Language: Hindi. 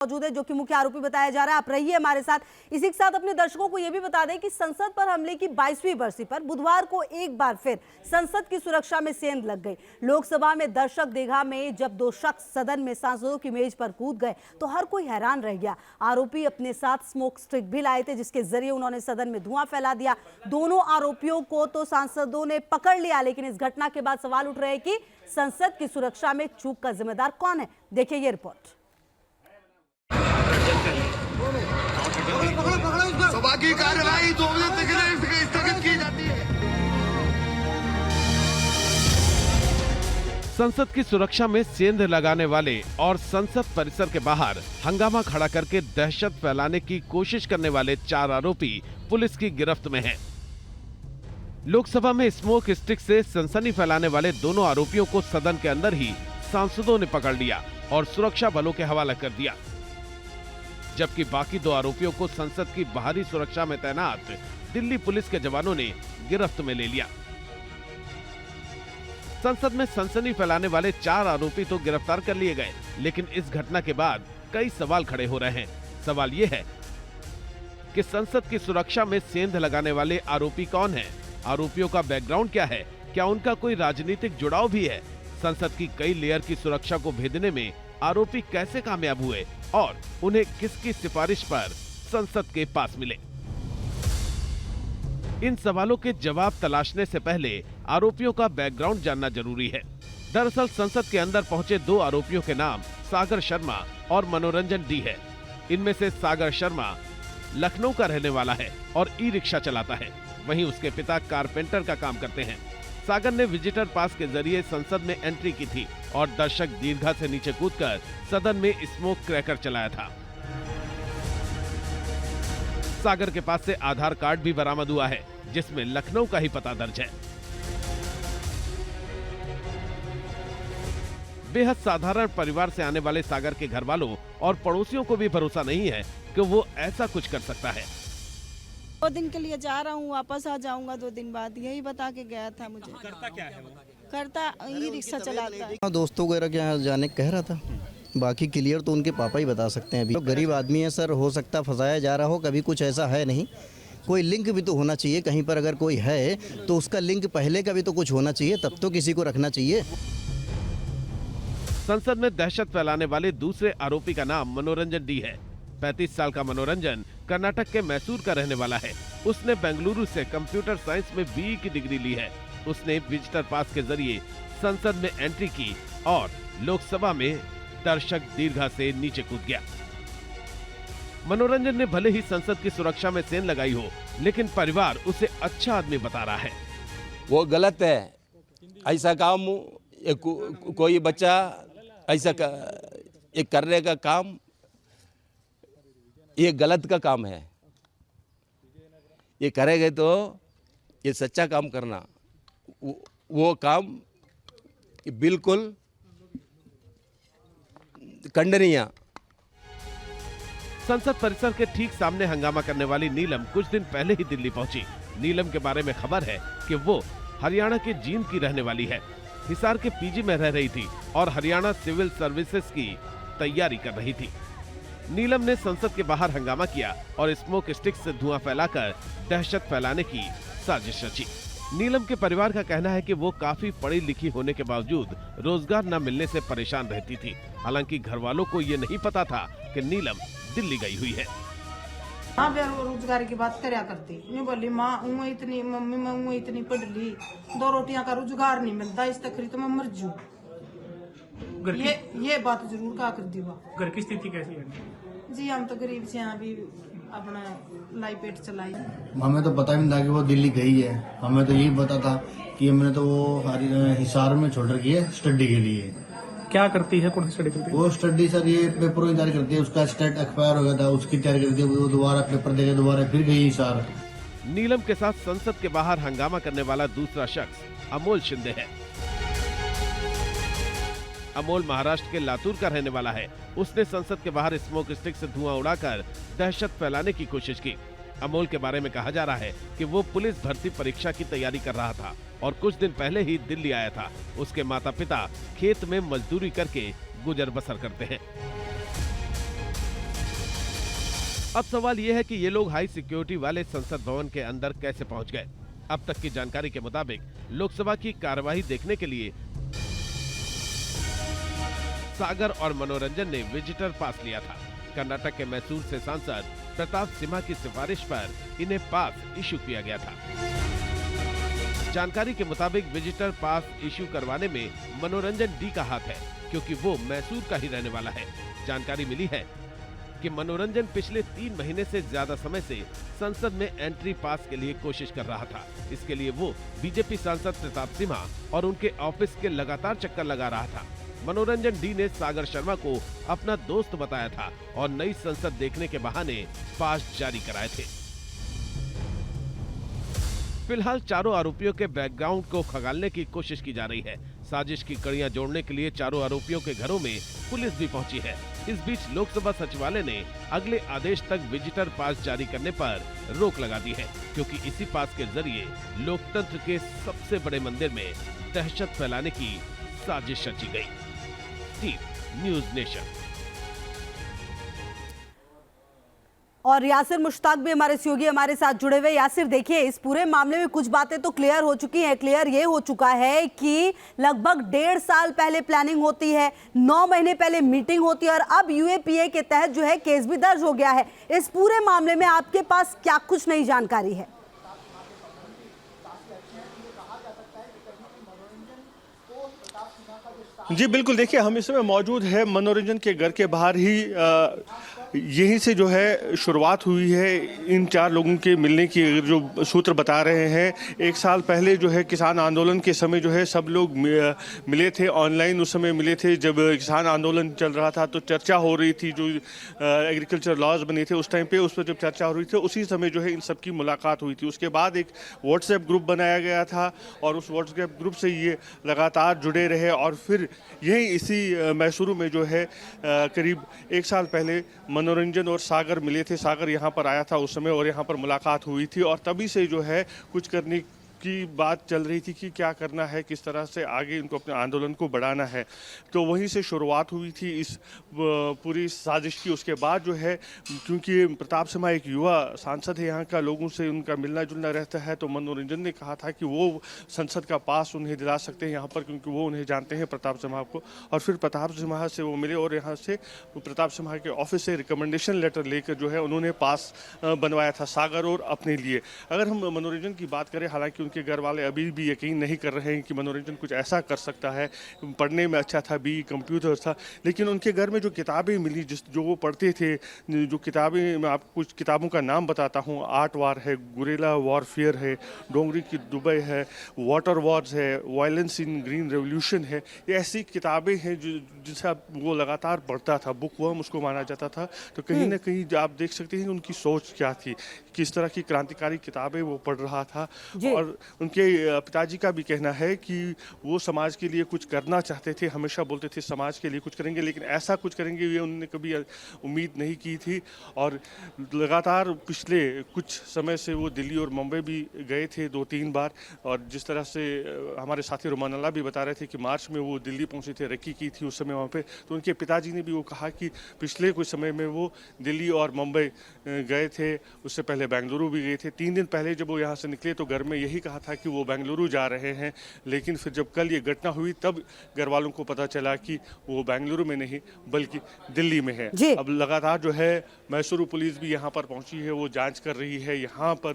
मौजूद है जो कि मुख्य आरोपी बताया जा रहा है। आप रहिए हमारे साथ। इसी के साथ अपने दर्शकों को यह भी बता दें कि संसद पर हमले की 22वीं बरसी पर बुधवार को एक बार फिर संसद की सुरक्षा में सेंध लग गई। लोकसभा में दर्शक दीर्घा में जब दो शख्स सदन में सांसदों की मेज पर कूद गए तो हर कोई हैरान रह गया। आरोपी अपने साथ स्मोक स्टिक भी लाए थे जिसके जरिए उन्होंने सदन में धुआं फैला दिया। दोनों आरोपियों को तो सांसदों ने पकड़ लिया, लेकिन इस घटना के बाद सवाल उठ रहे हैं कि संसद की सुरक्षा में चूक का जिम्मेदार कौन है। देखिए ये रिपोर्ट। सभा की कार्यवाही 2 बजे तक स्थगित की जाती है। संसद की सुरक्षा में सेंध लगाने वाले और संसद परिसर के बाहर हंगामा खड़ा करके दहशत फैलाने की कोशिश करने वाले 4 आरोपी पुलिस की गिरफ्त में हैं। लोकसभा में स्मोक स्टिक से सनसनी फैलाने वाले दोनों आरोपियों को सदन के अंदर ही सांसदों ने पकड़ लिया और सुरक्षा बलों के हवाले कर दिया, जबकि बाकी 2 आरोपियों को संसद की बाहरी सुरक्षा में तैनात दिल्ली पुलिस के जवानों ने गिरफ्त में ले लिया। संसद में सनसनी फैलाने वाले 4 आरोपी तो गिरफ्तार कर लिए गए, लेकिन इस घटना के बाद कई सवाल खड़े हो रहे हैं। सवाल यह है कि संसद की सुरक्षा में सेंध लगाने वाले आरोपी कौन हैं? आरोपियों का बैकग्राउंड क्या है? क्या उनका कोई राजनीतिक जुड़ाव भी है? संसद की कई लेयर की सुरक्षा को भेदने में आरोपी कैसे कामयाब हुए और उन्हें किसकी सिफारिश पर संसद के पास मिले? इन सवालों के जवाब तलाशने से पहले आरोपियों का बैकग्राउंड जानना जरूरी है। दरअसल संसद के अंदर पहुंचे 2 आरोपियों के नाम सागर शर्मा और मनोरंजन डी है। इनमें से सागर शर्मा लखनऊ का रहने वाला है और ई रिक्शा चलाता है, वहीं उसके पिता कारपेंटर का काम करते हैं। सागर ने विजिटर पास के जरिए संसद में एंट्री की थी और दर्शक दीर्घा से नीचे कूदकर सदन में स्मोक क्रैकर चलाया था। सागर के पास से आधार कार्ड भी बरामद हुआ है जिसमें लखनऊ का ही पता दर्ज है। बेहद साधारण परिवार से आने वाले सागर के घर वालों और पड़ोसियों को भी भरोसा नहीं है कि वो ऐसा कुछ कर सकता है। 2 दिन के लिए जा रहा हूँ, वापस आ जाऊंगा 2 दिन बाद, यही बता के गया था मुझे। करता क्या है वो? करता ई रिक्शा चलाता है। दोस्तों वगैरह के यहाँ जाने कह रहा था, बाकी क्लियर तो उनके पापा ही बता सकते हैं। अभी तो गरीब आदमी है सर, हो सकता फंसाया जा रहा हो, कभी कुछ ऐसा है नहीं। कोई लिंक भी तो होना चाहिए कहीं पर, अगर कोई है तो उसका लिंक पहले का भी तो कुछ होना चाहिए, तब तो किसी को रखना चाहिए। संसद में दहशत फैलाने वाले दूसरे आरोपी का नाम मनोरंजन डी है। 35 साल का मनोरंजन कर्नाटक के मैसूर का रहने वाला है। उसने बेंगलुरु से कंप्यूटर साइंस में BE की डिग्री ली है। उसने विजिटर पास के जरिए संसद में एंट्री की और लोकसभा में दर्शक दीर्घा से नीचे कूद गया। मनोरंजन ने भले ही संसद की सुरक्षा में सेंध लगाई हो, लेकिन परिवार उसे अच्छा आदमी बता रहा है। वो गलत है, ऐसा काम कोई बच्चा ऐसा करने का काम, ये गलत का काम है। ये करेंगे तो ये सच्चा काम करना, वो काम बिल्कुल खंडनीय। संसद परिसर के ठीक सामने हंगामा करने वाली नीलम कुछ दिन पहले ही दिल्ली पहुंची। नीलम के बारे में खबर है कि वो हरियाणा के जींद की रहने वाली है। हिसार के PG में रह रही थी और हरियाणा सिविल सर्विसेज की तैयारी कर रही थी। नीलम ने संसद के बाहर हंगामा किया और स्मोक स्टिक से धुआं फैलाकर दहशत फैलाने की साजिश रची। नीलम के परिवार का कहना है कि वो काफी पढ़ी लिखी होने के बावजूद रोजगार न मिलने से परेशान रहती थी। हालांकि घर वालों को ये नहीं पता था कि नीलम दिल्ली गई हुई है। हाँ, बेरोजगारी की बात करया करती। मैं बोली माँ इतनी, मम्मी मैं इतनी पढ़ ली, 2 रोटियां का रोजगार नहीं मिलता, इस तकरी तो मैं मर जू। ये बात जरूर कहा कर दी। घर की स्थिति कैसी है? जी हम तो गरीब से यहाँ भी अपना लाई पेट चलाई। हमें तो पता भी नहीं था कि वो दिल्ली गई है। हमें तो यही पता था कि हमने तो वो हिसार में छोड़ रखी है स्टडी के लिए। क्या करती है? कौन सी स्टडी करती है? वो स्टडी सर ये पेपर की तैयारी करती है। उसका स्टेट एक्सपायर हो गया था, उसकी तैयारी करती है। वो दोबारा पेपर देकर दोबारा फिर गई हिसार। नीलम के साथ संसद के बाहर हंगामा करने वाला दूसरा शख्स अमोल शिंदे है। अमोल महाराष्ट्र के लातूर का रहने वाला है। उसने संसद के बाहर स्मोक स्टिक से धुआं उड़ाकर दहशत फैलाने की कोशिश की। अमोल के बारे में कहा जा रहा है कि वो पुलिस भर्ती परीक्षा की तैयारी कर रहा था और कुछ दिन पहले ही दिल्ली आया था। उसके माता पिता खेत में मजदूरी करके गुजर बसर करते हैं। अब सवाल यह है कि ये लोग हाई सिक्योरिटी वाले संसद भवन के अंदर कैसे पहुंच गए। अब तक की जानकारी के मुताबिक लोकसभा की कार्यवाही देखने के लिए सागर और मनोरंजन ने विजिटर पास लिया था। कर्नाटक के मैसूर से सांसद प्रताप सिम्हा की सिफारिश पर इन्हें पास इशू किया गया था। जानकारी के मुताबिक विजिटर पास इशू करवाने में मनोरंजन डी का हाथ है, क्योंकि वो मैसूर का ही रहने वाला है। जानकारी मिली है कि मनोरंजन पिछले 3 महीने से ज्यादा समय से संसद में एंट्री पास के लिए कोशिश कर रहा था। इसके लिए वो बीजेपी सांसद प्रताप सिम्हा और उनके ऑफिस के लगातार चक्कर लगा रहा था। मनोरंजन डी ने सागर शर्मा को अपना दोस्त बताया था और नई संसद देखने के बहाने पास जारी कराए थे। फिलहाल चारों आरोपियों के बैकग्राउंड को खंगालने की कोशिश की जा रही है। साजिश की कड़ियां जोड़ने के लिए चारों आरोपियों के घरों में पुलिस भी पहुंची है। इस बीच लोकसभा सचिवालय ने अगले आदेश तक विजिटर पास जारी करने पर रोक लगा दी है, क्योंकि इसी पास के जरिए लोकतंत्र के सबसे बड़े मंदिर में दहशत फैलाने की साजिश रची गई। News nation. और यासिर मुश्ताक भी हमारे सहयोगी हमारे साथ जुड़े हुए। यासिर, देखिए, इस पूरे मामले में कुछ बातें तो क्लियर हो चुकी हैं। क्लियर ये हो चुका है कि लगभग 1.5 साल पहले प्लानिंग होती है, 9 महीने पहले मीटिंग होती है और अब यूएपीए के तहत जो है केस भी दर्ज हो गया है। इस पूरे मामले में आपके पास क्या कुछ नई जानकारी है? जी बिल्कुल, देखिए हम इस समय मौजूद है मनोरंजन के घर के बाहर ही। यहीं से जो है शुरुआत हुई है इन 4 लोगों के मिलने की, जो सूत्र बता रहे हैं। 1 साल पहले जो है किसान आंदोलन के समय जो है सब लोग मिले थे, ऑनलाइन उस समय मिले थे जब किसान आंदोलन चल रहा था। तो चर्चा हो रही थी, जो एग्रीकल्चर लॉज बने थे उस टाइम पे, उस पर जब चर्चा हो रही थी उसी समय जो है इन सबकी मुलाकात हुई थी। उसके बाद एक व्हाट्सएप ग्रुप बनाया गया था और उस व्हाट्सएप ग्रुप से ये लगातार जुड़े रहे और फिर यही इसी मैसूरू में जो है करीब 1 साल पहले मनोरंजन और सागर मिले थे। सागर यहाँ पर आया था उस समय और यहाँ पर मुलाकात हुई थी और तभी से जो है कुछ करने की बात चल रही थी कि क्या करना है, किस तरह से आगे इनको अपने आंदोलन को बढ़ाना है। तो वहीं से शुरुआत हुई थी इस पूरी साजिश की। उसके बाद जो है, क्योंकि प्रताप सिम्हा एक युवा सांसद है, यहाँ का लोगों से उनका मिलना जुलना रहता है, तो मनोरंजन ने कहा था कि वो संसद का पास उन्हें दिला सकते हैं यहाँ पर, क्योंकि वो उन्हें जानते हैं प्रताप सिम्हा को। और फिर प्रताप सिम्हा से वो मिले और यहाँ से प्रताप सिम्हा के ऑफिस से रिकमेंडेशन लेटर लेकर जो है उन्होंने पास बनवाया था सागर और अपने लिए। अगर हम मनोरंजन की बात करें, हालांकि उनके घर वाले अभी भी यकीन नहीं कर रहे हैं कि मनोरंजन कुछ ऐसा कर सकता है। पढ़ने में अच्छा था, BE कंप्यूटर था, लेकिन उनके घर में जो किताबें मिली जो वो पढ़ते थे, जो किताबें, मैं आपको कुछ किताबों का नाम बताता हूँ। 8 वार है, गुरेला वॉरफेयर है, डोंगरी की दुबई है, वाटर वॉर्स है, वायलेंस इन ग्रीन रेवोल्यूशन है। ये ऐसी किताबें हैं जिसे वो लगातार पढ़ता था, बुक वर्म उसको माना जाता था। तो कहीं ना कहीं आप देख सकते हैं उनकी सोच क्या थी, किस तरह की क्रांतिकारी किताबें वो पढ़ रहा था। और उनके पिताजी का भी कहना है कि वो समाज के लिए कुछ करना चाहते थे, हमेशा बोलते थे समाज के लिए कुछ करेंगे, लेकिन ऐसा कुछ करेंगे ये उन्होंने कभी उम्मीद नहीं की थी। और लगातार पिछले कुछ समय से वो दिल्ली और मुंबई भी गए थे 2-3 बार। और जिस तरह से हमारे साथी रोमान अल्लाह भी बता रहे थे कि मार्च में वो दिल्ली पहुंचे थे, रेकी की थी उस समय वहाँ पे। तो उनके पिताजी ने भी वो कहा कि पिछले कुछ समय में वो दिल्ली और मुंबई गए थे, उससे पहले बेंगलुरु भी गए थे। 3 दिन पहले जब वो यहाँ से निकले तो घर में यही कहा था कि वो बेंगलुरु जा रहे हैं, लेकिन फिर जब कल ये घटना हुई तब घर वालों को पता चला कि वो बेंगलुरु में नहीं बल्कि दिल्ली में है। अब लगातार जो है मैसूरू पुलिस भी यहाँ पर पहुंची है, वो जांच कर रही है यहाँ पर